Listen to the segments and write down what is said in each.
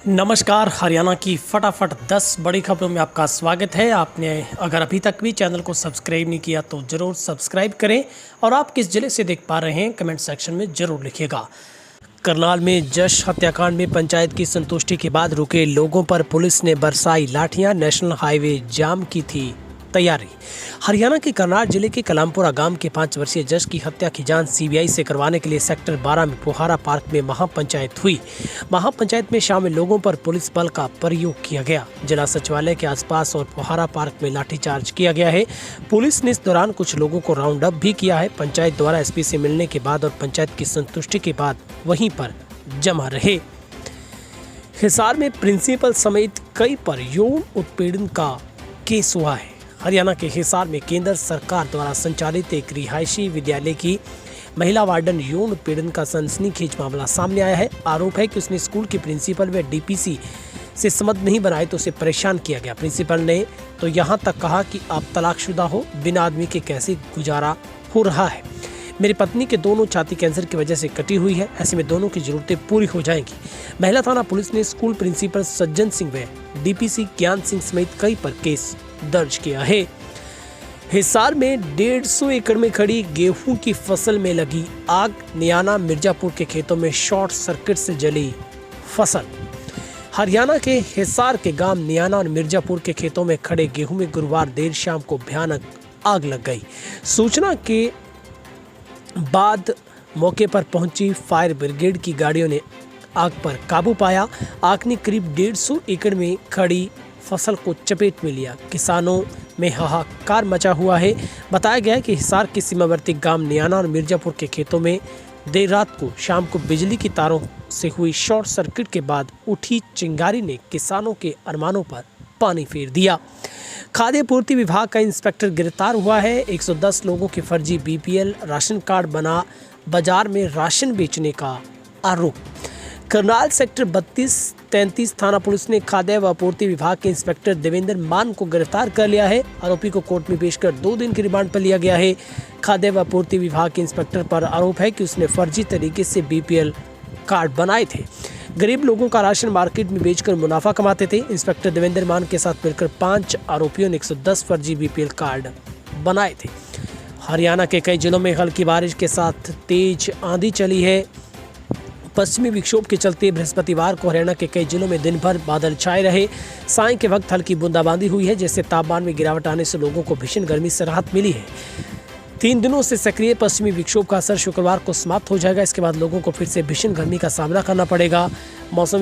नमस्कार। हरियाणा की फटाफट 10 बड़ी खबरों में आपका स्वागत है। आपने अगर अभी तक भी चैनल को सब्सक्राइब नहीं किया तो ज़रूर सब्सक्राइब करें और आप किस जिले से देख पा रहे हैं कमेंट सेक्शन में ज़रूर लिखिएगा। करनाल में जश हत्याकांड में पंचायत की संतुष्टि के बाद रुके लोगों पर पुलिस ने बरसाई लाठियां। नेशनल हाईवे जाम की थी तैयारी। हरियाणा के करनाल जिले के कलामपुरा गांव के 5 वर्षीय जश की हत्या की जांच सीबीआई से करवाने के लिए सेक्टर 12 में पोहारा पार्क में महापंचायत हुई। महापंचायत में शामिल लोगों पर पुलिस बल का प्रयोग किया गया। जिला सचिवालय के आसपास और पोहारा पार्क में लाठीचार्ज किया गया है। पुलिस ने इस दौरान कुछ लोगों को राउंड अप भी किया है। पंचायत द्वारा एसपी से मिलने के बाद और पंचायत की संतुष्टि के बाद वहीं पर जमा रहे। हिसार में प्रिंसिपल समेत कई पर यौन उत्पीड़न का केस हुआ है। हरियाणा के हिसार में केंद्र सरकार द्वारा संचालित एक रिहायशी विद्यालय की महिला वार्डन यौन उत्पीड़न का सनसनीखेज मामला सामने आया है। आरोप है कि उसने स्कूल के प्रिंसिपल व डीपीसी से संबंध नहीं बनाए तो उसे परेशान किया गया। प्रिंसिपल ने तो यहाँ तक कहा कि आप तलाकशुदा हो, बिना आदमी के कैसे गुजारा हो रहा है। मेरी पत्नी के दोनों छाती कैंसर की वजह से कटी हुई है, ऐसे में दोनों की जरूरतें पूरी हो जाएंगी। महिला थाना पुलिस ने स्कूल प्रिंसिपल सज्जन सिंह व डीपीसी ज्ञान सिंह समेत कई पर केस दर्ज किया है। हिसार में 150 एकड़ में खड़ी गेहूं की फसल में लगी आग। नियाना मिर्जापुर के खेतों में शॉर्ट सर्किट से जली फसल। हरियाणा के हिसार के गांव नियाना और मिर्जापुर के खेतों में खड़े गेहूं में गुरुवार देर शाम को भयानक आग लग गई। सूचना के बाद मौके पर पहुंची फायर ब्रिगेड की गाड़ियों ने आग पर काबू पाया। आग ने करीब 150 एकड़ में खड़ी फसल को चपेट में लिया। किसानों में हाहाकार मचा हुआ है। बताया गया है कि हिसार के सीमावर्ती गांव नियाना और मिर्जापुर के खेतों में देर रात को शाम को बिजली की तारों से हुई शॉर्ट सर्किट के बाद उठी चिंगारी ने किसानों के अरमानों पर पानी फेर दिया। खाद्य पूर्ति विभाग का इंस्पेक्टर गिरफ्तार हुआ है। 110 लोगों के फर्जी बीपीएल राशन कार्ड बना बाजार में राशन बेचने का आरोप। करनाल सेक्टर 32-33 थाना पुलिस ने खाद्य व आपूर्ति विभाग के इंस्पेक्टर देवेंद्र मान को गिरफ्तार कर लिया है। आरोपी को कोर्ट में पेश कर 2 दिन के रिमांड पर लिया गया है। खाद्य व आपूर्ति विभाग के इंस्पेक्टर पर आरोप है कि उसने फर्जी तरीके से बीपीएल कार्ड बनाए थे। गरीब लोगों का राशन मार्केट में बेचकर मुनाफा कमाते थे। इंस्पेक्टर देवेंद्र मान के साथ मिलकर 5 आरोपियों ने 110 फर्जी बीपीएल कार्ड बनाए थे। हरियाणा के कई जिलों में हल्की बारिश के साथ तेज आंधी चली है। पश्चिमी विक्षोभ के चलते बृहस्पतिवार को हरियाणा के कई जिलों में दिन भर बादल छाए रहे। सायं के वक्त हल्की बूंदाबांदी हुई है, जिससे तापमान में गिरावट आने से लोगों को भीषण गर्मी से राहत मिली है। 3 दिनों से सक्रिय पश्चिमी विक्षोभ का असर शुक्रवार को समाप्त हो जाएगा। इसके बाद लोगों को फिर से भीषण गर्मी का सामना करना पड़ेगा। मौसम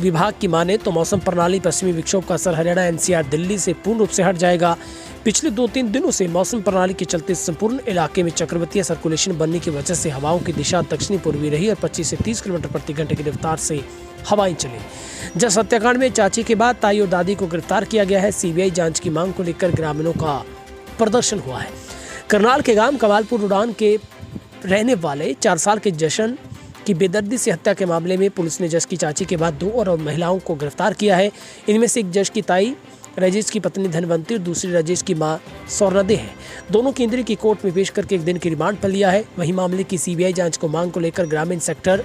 विभाग की माने तो मौसम प्रणाली पश्चिमी विक्षोभ का असर हरियाणा, एनसीआर, दिल्ली से पूर्ण रूप से हट जाएगा। पिछले 2-3 दिनों से मौसम प्रणाली के चलते संपूर्ण इलाके में चक्रवातीय सर्कुलेशन बनने की वजह से हवाओं की दिशा दक्षिणी पूर्वी रही और 25 से 30 किलोमीटर प्रति घंटे की रफ्तार से हवाएं चली। जस हत्याकांड में चाची के बाद ताई और दादी को गिरफ्तार किया गया है। सीबीआई जांच की मांग को लेकर ग्रामीणों का प्रदर्शन हुआ है। करनाल के गांव कमालपुर उड़ान के रहने वाले 4 साल के जशन की बेदर्दी से हत्या के मामले में पुलिस ने जश की चाची के बाद 2 और महिलाओं को गिरफ्तार किया है। इनमें से एक जश की ताई राजेश की पत्नी धनवंती और दूसरी राजेश की मां सौरनदे है। दोनों केंद्रीय की कोर्ट में पेश करके 1 दिन की रिमांड पर लिया है। वहीं मामले की सीबीआई जांच को मांग को लेकर ग्रामीण सेक्टर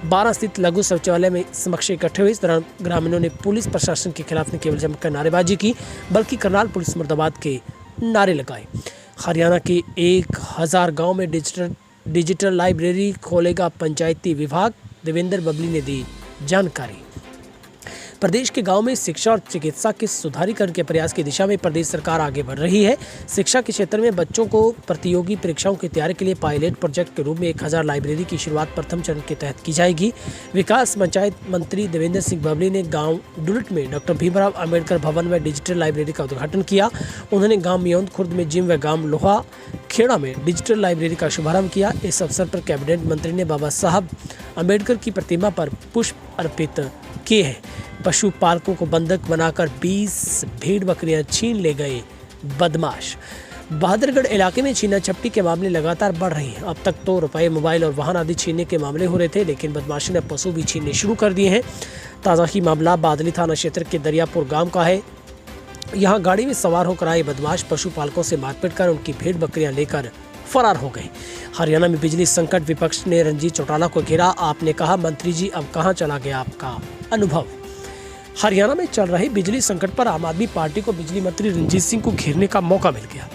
12 स्थित लघु शौचालय में समक्ष इकट्ठे हुए। इस दौरान ग्रामीणों ने पुलिस प्रशासन के खिलाफ न केवल जमकर नारेबाजी की बल्कि करनाल पुलिस मुर्दाबाद के नारे लगाए। हरियाणा के 1000 गाँव में डिजिटल लाइब्रेरी खोलेगा पंचायती विभाग। देवेंद्र बबली ने दी जानकारी। प्रदेश के गांव में शिक्षा और चिकित्सा के सुधारीकरण के प्रयास की दिशा में प्रदेश सरकार आगे बढ़ रही है। शिक्षा के क्षेत्र में बच्चों को प्रतियोगी परीक्षाओं की तैयारी के लिए पायलट प्रोजेक्ट के रूप में 1000 लाइब्रेरी की शुरुआत प्रथम चरण के तहत की जाएगी। विकास पंचायत मंत्री देवेंद्र सिंह बबली ने गांव डुलट में डॉक्टर भीमराव अंबेडकर भवन व डिजिटल लाइब्रेरी का उद्घाटन किया। उन्होंने गाँव मियोंद खुर्द में जिम व गाँव लोहा खेड़ा में डिजिटल लाइब्रेरी का शुभारंभ किया। इस अवसर पर कैबिनेट मंत्री ने बाबा साहब अंबेडकर की प्रतिमा पर पुष्प अर्पित किए हैं। पशुपालकों को बंधक बनाकर 20 भेड़ बकरियां छीन ले गए बदमाश। बहादुरगढ़ इलाके में छीना झपटी के मामले लगातार बढ़ रहे हैं। अब तक तो रुपए, मोबाइल और वाहन आदि छीनने के मामले हो रहे थे, लेकिन बदमाशों ने पशु भी छीनने शुरू कर दिए हैं। ताज़ा ही मामला बादली थाना क्षेत्र के दरियापुर गांव का है। यहाँ गाड़ी में सवार होकर आए बदमाश पशुपालकों से मारपीट कर उनकी भेड़ बकरियां लेकर फरार हो गए। हरियाणा में बिजली संकट, विपक्ष ने रंजीत चौटाला को घेरा। आपने कहा, मंत्री जी अब कहां चला गया आपका अनुभव। हरियाणा में चल रहे बिजली संकट पर आम आदमी पार्टी को बिजली मंत्री रंजीत सिंह को घेरने का मौका मिल गया।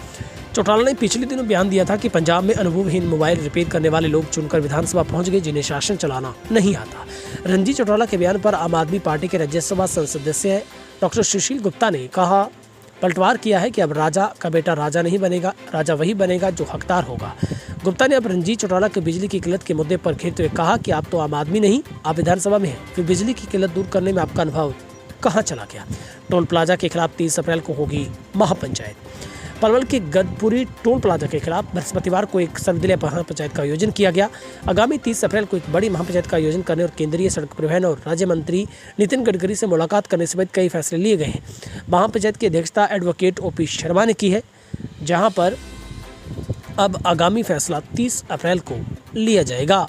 चौटाला ने पिछले दिनों बयान दिया था कि पंजाब में अनुभवहीन मोबाइल रिपेयर करने वाले लोग चुनकर विधानसभा पहुंच गए जिन्हें शासन चलाना नहीं आता। रंजीत चौटाला के बयान पर आम आदमी पार्टी के राज्यसभा सदस्य डॉक्टर सुशील गुप्ता ने कहा, पलटवार किया है कि अब राजा का बेटा राजा नहीं बनेगा, राजा वही बनेगा जो हकदार होगा। गुप्ता ने अब रंजीत चौटाला के बिजली की किल्लत के मुद्दे पर घेरते हुए कहा कि आप तो आम आदमी नहीं, आप विधानसभा में हैं, फिर बिजली की किल्लत दूर करने में आपका अनुभव कहां चला गया। टोल प्लाजा के खिलाफ 30 अप्रैल को होगी महापंचायत। पलवल के गदपुरी टोल प्लाजा के खिलाफ बृहस्पतिवार को एक सर्वदलीय महापंचायत का आयोजन किया गया। आगामी 30 अप्रैल को एक बड़ी महापंचायत का आयोजन करने और केंद्रीय सड़क परिवहन और राज्य मंत्री नितिन गडकरी से मुलाकात करने समेत कई फैसले लिए गए हैं। महापंचायत की अध्यक्षता एडवोकेट OP शर्मा ने की है, जहां पर अब आगामी फैसला 30 अप्रैल को लिया जाएगा।